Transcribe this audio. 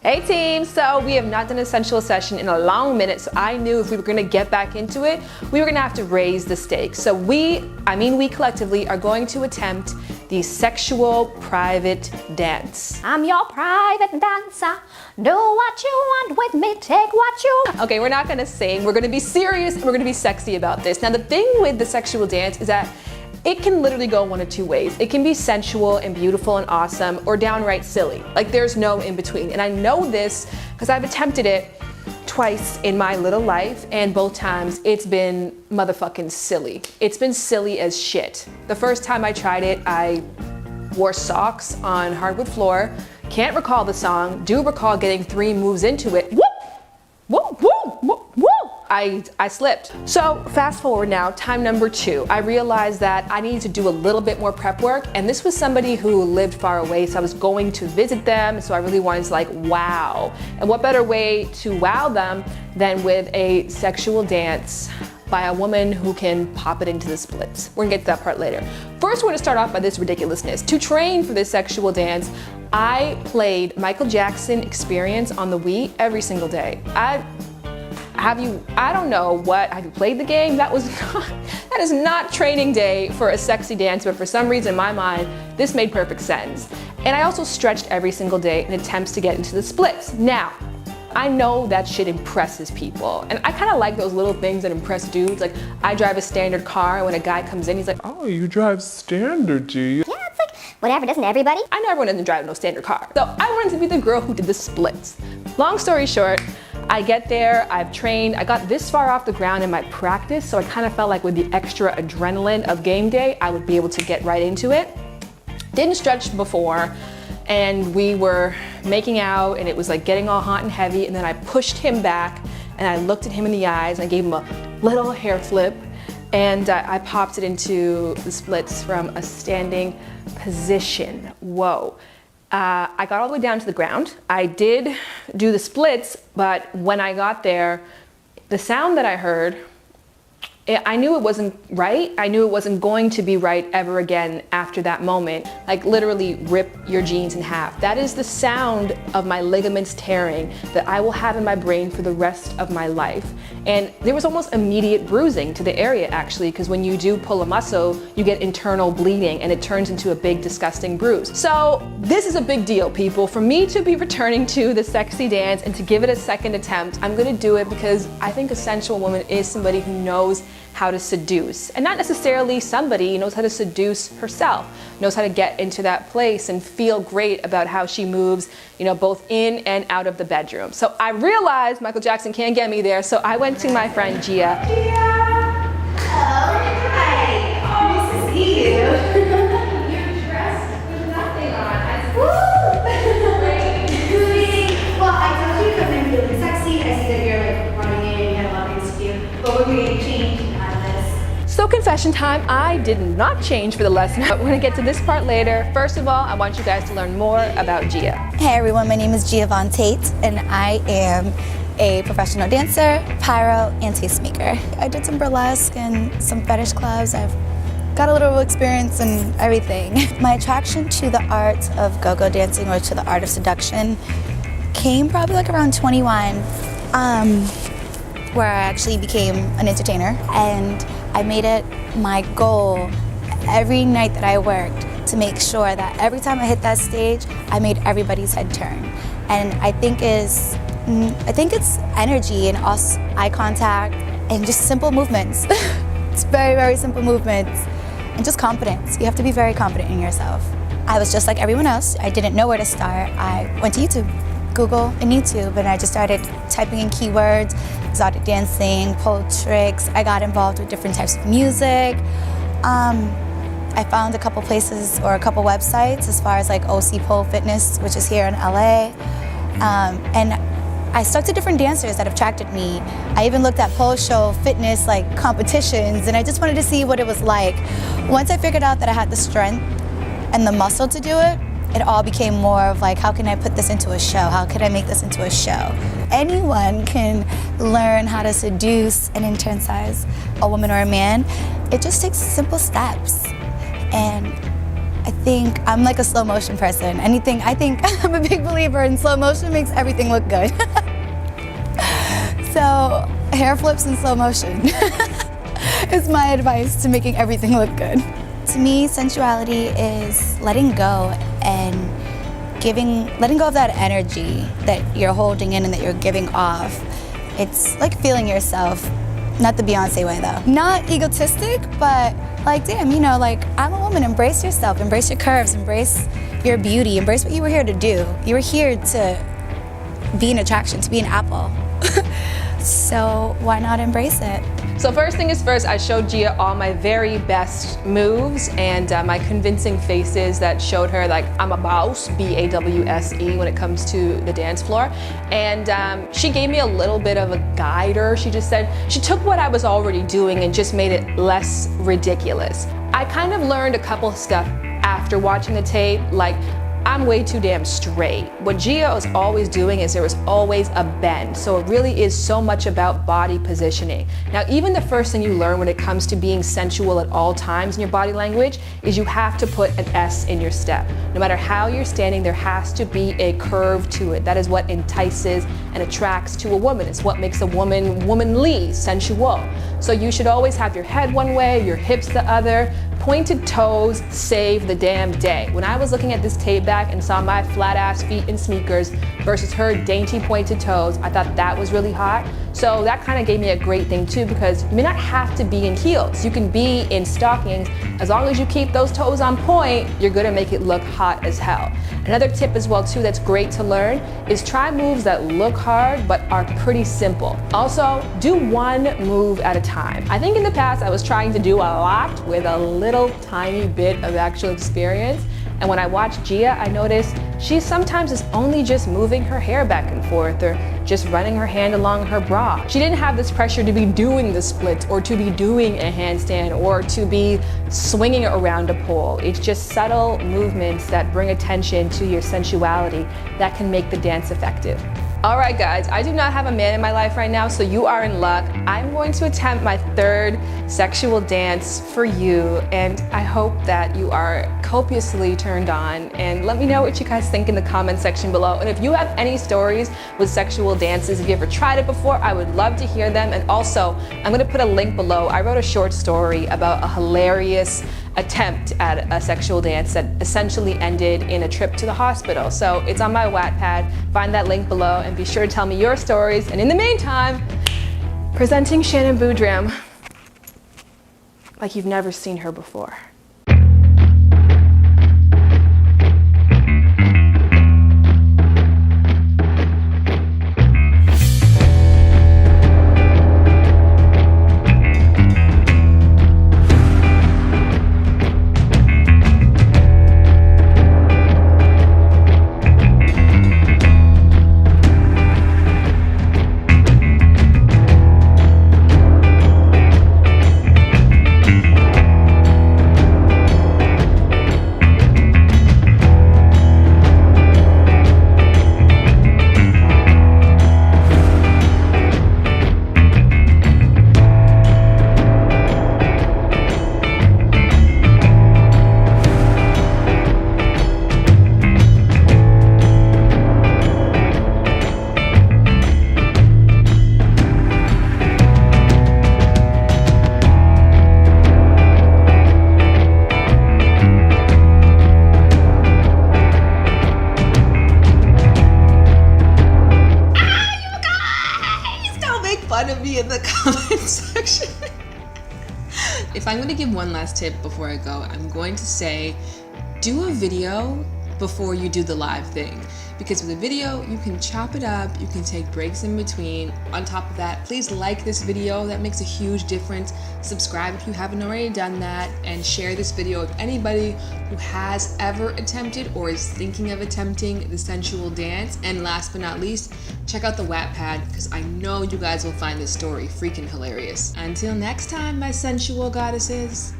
Hey team, so we have not done a sensual session in a long minute, so I knew if we were gonna get back into it, we were gonna have to raise the stakes. So we collectively are going to attempt the sexual private dance. I'm your private dancer. Do what you want with me, take what you... Okay, we're not gonna sing, we're gonna be serious, and we're gonna be sexy about this. Now the thing with the sexual dance is that it can literally go one of two ways. It can be sensual and beautiful and awesome, or downright silly. Like there's no in between. And I know this because I've attempted it twice in my little life, and both times it's been motherfucking silly. It's been silly as shit. The first time I tried it, I wore socks on hardwood floor. Can't recall the song, do recall getting 3 moves into it. Whoop! Whoop, whoop, whoop, whoop! I slipped. So fast forward now, time number 2. I realized that I needed to do a little bit more prep work, and this was somebody who lived far away, so I was going to visit them, so I really wanted to like wow. And what better way to wow them than with a sexual dance by a woman who can pop it into the splits. We're gonna get to that part later. First, we're gonna start off by this ridiculousness. To train for this sexual dance, I played Michael Jackson Experience on the Wii every single day. I don't know what, have you played the game? That is not training day for a sexy dance, but for some reason in my mind, this made perfect sense. And I also stretched every single day in attempts to get into the splits. Now, I know that shit impresses people, and I kind of like those little things that impress dudes. Like, I drive a standard car, and when a guy comes in, he's like, oh, you drive standard, do you? Yeah, it's like, whatever, doesn't everybody? I know everyone doesn't drive no standard car. So I wanted to be the girl who did the splits. Long story short, I get there, I've trained, I got this far off the ground in my practice, so I kind of felt like with the extra adrenaline of game day, I would be able to get right into it. Didn't stretch before, and we were making out, and it was like getting all hot and heavy, and then I pushed him back, and I looked at him in the eyes, and I gave him a little hair flip, and I popped it into the splits from a standing position. Whoa. I got all the way down to the ground. I did do the splits, but when I got there, the sound that I heard, I knew it wasn't right. I knew it wasn't going to be right ever again after that moment. Like literally rip your jeans in half. That is the sound of my ligaments tearing that I will have in my brain for the rest of my life. And there was almost immediate bruising to the area actually, because when you do pull a muscle, you get internal bleeding and it turns into a big disgusting bruise. So this is a big deal, people. For me to be returning to the sexy dance and to give it a second attempt, I'm gonna do it because I think a sensual woman is somebody who knows how to seduce, and not necessarily somebody who knows how to seduce herself, knows how to get into that place and feel great about how she moves, you know, both in and out of the bedroom. So I realized Michael Jackson can't get me there, so I went to my friend Gia. Gia! Oh, hi! Oh, nice to see you. You're dressed with nothing on. Woo! Well, I told you to come in feeling sexy. I see that you're like running in, you had a lot of things to do, but we're going to change. So confession time, I did not change for the lesson, but we're gonna get to this part later. First of all, I want you guys to learn more about Gia. Hey everyone, my name is Gia Von Tate, and I am a professional dancer, pyro, and tastemaker. I did some burlesque and some fetish clubs. I've got a little experience in everything. My attraction to the art of go-go dancing, or to the art of seduction, came probably like around 21, where I actually became an entertainer, and I made it my goal every night that I worked to make sure that every time I hit that stage, I made everybody's head turn. And I think it's energy and eye contact and just simple movements. It's very, very simple movements, and just confidence. You have to be very confident in yourself. I was just like everyone else. I didn't know where to start. I went to YouTube, Google and YouTube, and I just started typing in keywords, exotic dancing, pole tricks. I got involved with different types of music. I found a couple places or a couple websites as far as like OC Pole Fitness, which is here in LA. And I stuck to different dancers that attracted me. I even looked at pole show fitness like competitions, and I just wanted to see what it was like. Once I figured out that I had the strength and the muscle to do it, it all became more of like, how can I put this into a show? How can I make this into a show? Anyone can learn how to seduce and internalize a woman or a man. It just takes simple steps. And I think I'm like a slow motion person. I think I'm a big believer in slow motion makes everything look good. So hair flips in slow motion is my advice to making everything look good. To me, sensuality is letting go and letting go of that energy that you're holding in and that you're giving off. It's like feeling yourself, not the Beyonce way though. Not egotistic, but like, damn, you know, like, I'm a woman, embrace yourself, embrace your curves, embrace your beauty, embrace what you were here to do. You were here to be an attraction, to be an apple. So why not embrace it? So first thing is first, I showed Gia all my very best moves and my convincing faces that showed her like I'm a boss, B-A-W-S-E, when it comes to the dance floor. And she gave me a little bit of a guider. She just said, she took what I was already doing and just made it less ridiculous. I kind of learned a couple stuff after watching the tape, like I'm way too damn straight. What Gia was always doing is there was always a bend. So it really is so much about body positioning. Now, even the first thing you learn when it comes to being sensual at all times in your body language is you have to put an S in your step. No matter how you're standing, there has to be a curve to it. That is what entices and attracts to a woman. It's what makes a woman womanly, sensual. So you should always have your head one way, your hips the other. Pointed toes save the damn day. When I was looking at this tape back and saw my flat ass feet in sneakers versus her dainty pointed toes, I thought that was really hot. So that kind of gave me a great thing too, because you may not have to be in heels. You can be in stockings. As long as you keep those toes on point, you're gonna make it look hot as hell. Another tip as well too that's great to learn is try moves that look hard but are pretty simple. Also, do one move at a time. I think in the past I was trying to do a lot with a little tiny bit of actual experience. And when I watched Gia, I noticed she sometimes is only just moving her hair back and forth or just running her hand along her bra. She didn't have this pressure to be doing the splits or to be doing a handstand or to be swinging around a pole. It's just subtle movements that bring attention to your sensuality that can make the dance effective. All right, guys, I do not have a man in my life right now, so you are in luck. I'm going to attempt my third sexual dance for you, and I hope that you are copiously turned on. And let me know what you guys think in the comment section below. And if you have any stories with sexual dances, if you ever tried it before, I would love to hear them. And also, I'm gonna put a link below. I wrote a short story about a hilarious attempt at a sexual dance that essentially ended in a trip to the hospital. So it's on my Wattpad. Find that link below and be sure to tell me your stories. And in the meantime, presenting Shan BOODY like you've never seen her before. Fun of me in the comment section. If I'm going to give one last tip before I go, I'm going to say do a video before you do the live thing, because with a video you can chop it up, you can take breaks in between. On top of that, please like this video, that makes a huge difference. Subscribe if you haven't already done that, and share this video with anybody who has ever attempted or is thinking of attempting the sensual dance. And last but not least, check out the Wattpad, because I know you guys will find this story freaking hilarious. Until next time, my sensual goddesses.